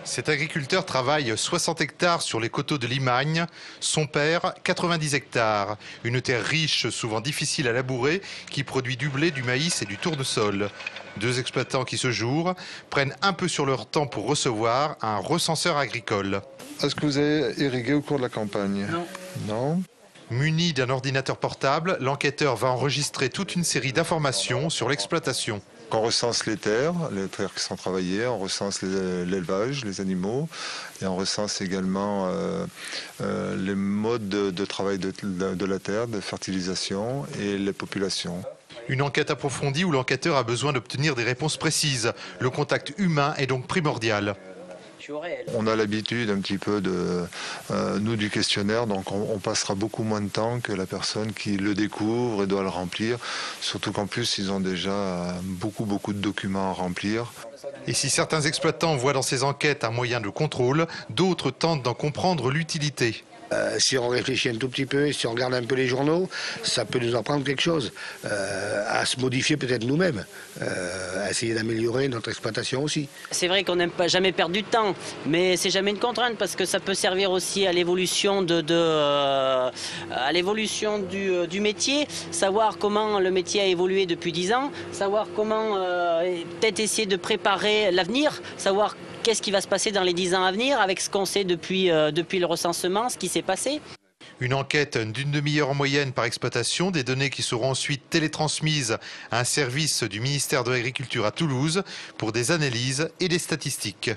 Cet agriculteur travaille 60 hectares sur les coteaux de Limagne. Son père, 90 hectares. Une terre riche, souvent difficile à labourer, qui produit du blé, du maïs et du tournesol. Deux exploitants qui, ce jour, prennent un peu sur leur temps pour recevoir un recenseur agricole. Est-ce que vous avez irrigué au cours de la campagne? Non. Non. Muni d'un ordinateur portable, l'enquêteur va enregistrer toute une série d'informations sur l'exploitation. On recense les terres qui sont travaillées, on recense l'élevage, les animaux, et on recense également les modes de travail de la terre, de fertilisation et les populations. Une enquête approfondie où l'enquêteur a besoin d'obtenir des réponses précises. Le contact humain est donc primordial. On a l'habitude un petit peu nous du questionnaire, donc on passera beaucoup moins de temps que la personne qui le découvre et doit le remplir, surtout qu'en plus ils ont déjà beaucoup de documents à remplir. Et si certains exploitants voient dans ces enquêtes un moyen de contrôle, d'autres tentent d'en comprendre l'utilité. Si on réfléchit un tout petit peu et si on regarde un peu les journaux, ça peut nous apprendre quelque chose, à se modifier peut-être nous-mêmes, à essayer d'améliorer notre exploitation aussi. C'est vrai qu'on n'aime pas jamais perdre du temps, mais c'est jamais une contrainte parce que ça peut servir aussi à l'évolution du métier, savoir comment le métier a évolué depuis 10 ans, savoir comment peut-être essayer de préparer l'avenir, savoir qu'est-ce qui va se passer dans les 10 ans à venir avec ce qu'on sait depuis le recensement, ce qui s'est passé. Une enquête d'une demi-heure en moyenne par exploitation, des données qui seront ensuite télétransmises à un service du ministère de l'Agriculture à Toulouse pour des analyses et des statistiques.